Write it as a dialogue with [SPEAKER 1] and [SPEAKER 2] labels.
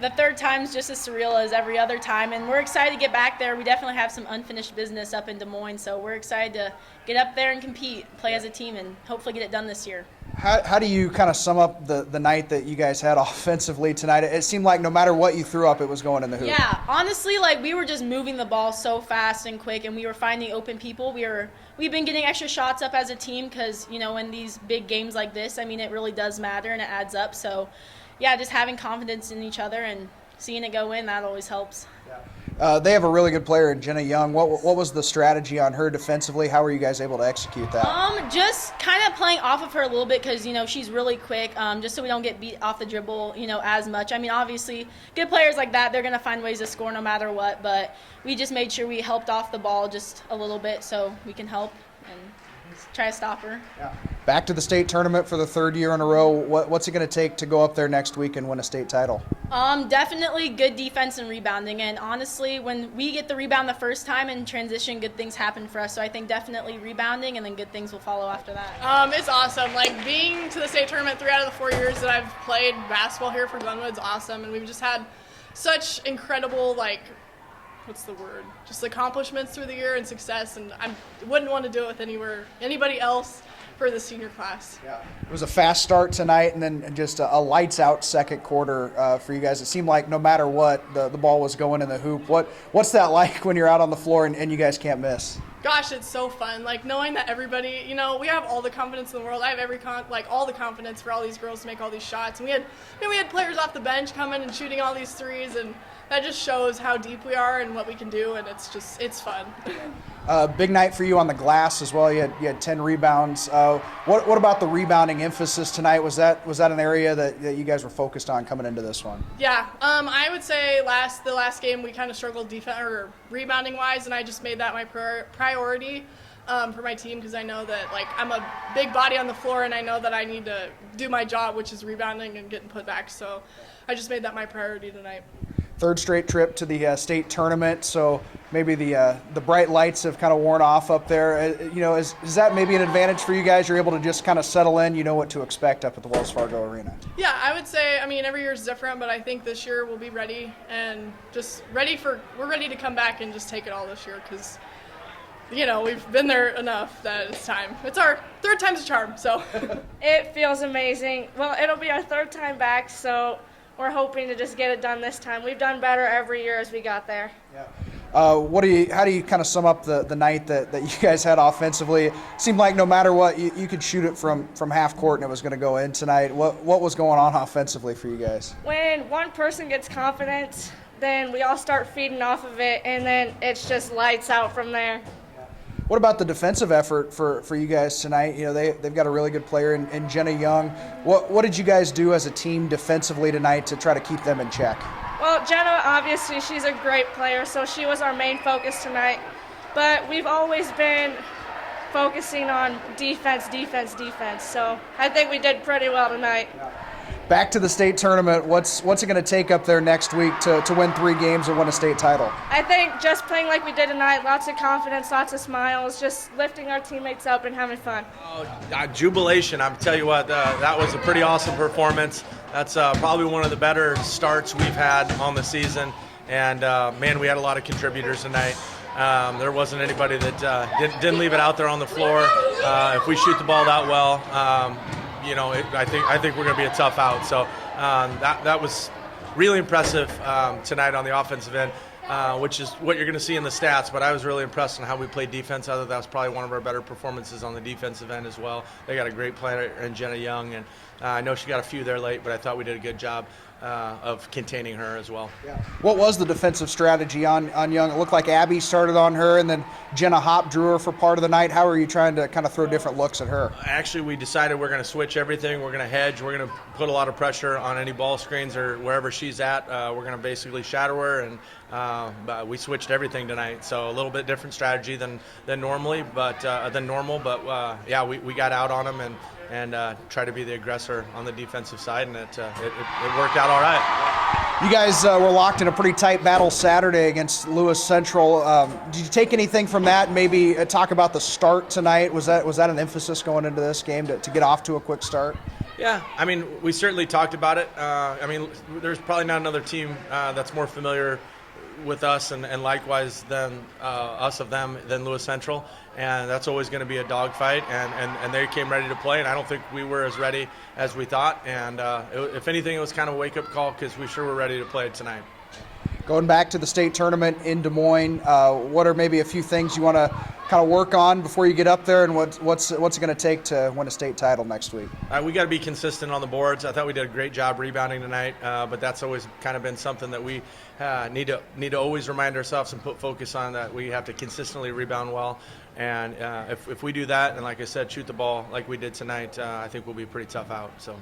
[SPEAKER 1] the third time's just as surreal as every other time, and we're excited to get back there. We definitely have some unfinished business up in Des Moines, so we're excited to get up there and compete, play as a team, and hopefully get it done this year.
[SPEAKER 2] How do you kind of sum up the night that you guys had offensively tonight? It seemed like no matter what you threw up, it was going in the hoop.
[SPEAKER 1] Yeah, honestly, like we were just moving the ball so fast and quick, and we were finding open people. We've been getting extra shots up as a team because, you know, in these big games like this, I mean, it really does matter and it adds up. So, yeah, just having confidence in each other and seeing it go in, that always helps.
[SPEAKER 2] They have a really good player in Jenna Young. What was the strategy on her defensively? How were you guys able to execute that?
[SPEAKER 1] Just kind of playing off of her a little bit because, you know, she's really quick, just so we don't get beat off the dribble, you know, as much. I mean, obviously, good players like that, they're going to find ways to score no matter what, but we just made sure we helped off the ball just a little bit so we can help and try to stop her.
[SPEAKER 2] Yeah. Back to the state tournament for the third year in a row. What's it going to take to go up there next week and win a state title?
[SPEAKER 1] Definitely good defense and rebounding. And honestly, when we get the rebound the first time in transition, good things happen for us. So I think definitely rebounding, and then good things will follow after that.
[SPEAKER 3] It's awesome. Like, being to the state tournament 3 out of the 4 years that I've played basketball here for Glenwood is awesome. And we've just had such incredible, just accomplishments through the year and success. And I wouldn't want to do it with anybody else for the senior class.
[SPEAKER 2] Yeah. It was a fast start tonight and then just a lights-out second quarter for you guys. It seemed like no matter what, the ball was going in the hoop. What's that like when you're out on the floor and you guys can't miss?
[SPEAKER 3] Gosh, it's so fun. Like, knowing that everybody, you know, we have all the confidence in the world. I have all the confidence for all these girls to make all these shots. And we had players off the bench coming and shooting all these threes, and that just shows how deep we are and what we can do, and it's fun.
[SPEAKER 2] Big night for you on the glass as well. You had 10 rebounds. What about the rebounding emphasis tonight? Was that an area that you guys were focused on coming into this one?
[SPEAKER 3] Yeah, I would say the last game we kind of struggled rebounding wise, and I just made that my priority for my team because I know that, like, I'm a big body on the floor and I know that I need to do my job, which is rebounding and getting put back. So I just made that my priority tonight.
[SPEAKER 2] Third straight trip to the state tournament, so maybe the bright lights have kind of worn off up there. You know, is that maybe an advantage for you guys? You're able to just kind of settle in, you know what to expect up at the Wells Fargo Arena.
[SPEAKER 3] Yeah, I would say, I mean, every year is different, but I think this year we'll be ready and we're ready to come back and just take it all this year because, you know, we've been there enough that it's time. It's our third time's a charm, so.
[SPEAKER 4] It feels amazing. Well, it'll be our third time back, so we're hoping to just get it done this time. We've done better every year as we got there.
[SPEAKER 2] Yeah. How do you kind of sum up the night that you guys had offensively? It seemed like no matter what, you could shoot it from half court and it was going to go in tonight. What was going on offensively for you guys?
[SPEAKER 4] When one person gets confidence, then we all start feeding off of it, and then it's just lights out from there.
[SPEAKER 2] What about the defensive effort for you guys tonight? You know, they've got a really good player in Jenna Young. What did you guys do as a team defensively tonight to try to keep them in check?
[SPEAKER 4] Well, Jenna, obviously, she's a great player, so she was our main focus tonight. But we've always been focusing on defense. So I think we did pretty well tonight.
[SPEAKER 2] Back to the state tournament, what's it going to take up there next week to win 3 games and win a state title?
[SPEAKER 4] I think just playing like we did tonight, lots of confidence, lots of smiles, just lifting our teammates up and having fun.
[SPEAKER 5] Jubilation. I'll tell you what, that was a pretty awesome performance. That's probably one of the better starts we've had on the season. And, man, we had a lot of contributors tonight. There wasn't anybody that didn't leave it out there on the floor. If we shoot the ball that well, you know, I think we're going to be a tough out. So that was really impressive tonight on the offensive end, which is what you're going to see in the stats. But I was really impressed on how we played defense. I thought that was probably one of our better performances on the defensive end as well. They got a great player in Jenna Young, and I know she got a few there late, but I thought we did a good job of containing her as well.
[SPEAKER 2] Yeah. What was the defensive strategy on Young? It looked like Abby started on her, and then Jenna Hopp drew her for part of the night. How are you trying to kind of throw different looks at her?
[SPEAKER 5] Actually, we decided we're going to switch everything. We're going to hedge. We're going to put a lot of pressure on any ball screens or wherever she's at. We're going to basically shadow her, and we switched everything tonight. So a little bit different strategy than normally, but yeah, we got out on them and try to be the aggressor on the defensive side, and it worked out all right.
[SPEAKER 2] You guys were locked in a pretty tight battle Saturday against Lewis Central. Did you take anything from that? Maybe talk about the start tonight. Was that an emphasis going into this game to get off to a quick start?
[SPEAKER 5] Yeah, I mean, we certainly talked about it. I mean, there's probably not another team that's more familiar with us and likewise than us of them than Lewis Central, and that's always going to be a dogfight. And they came ready to play, and I don't think we were as ready as we thought. And if anything, it was kind of a wake-up call because we sure were ready to play tonight.
[SPEAKER 2] Going back to the state tournament in Des Moines, what are maybe a few things you want to kind of work on before you get up there, and what's it going to take to win a state title next week?
[SPEAKER 5] We got to be consistent on the boards. I thought we did a great job rebounding tonight, but that's always kind of been something that we need to always remind ourselves and put focus on, that we have to consistently rebound well. And if we do that, and like I said, shoot the ball like we did tonight, I think we'll be pretty tough out. So.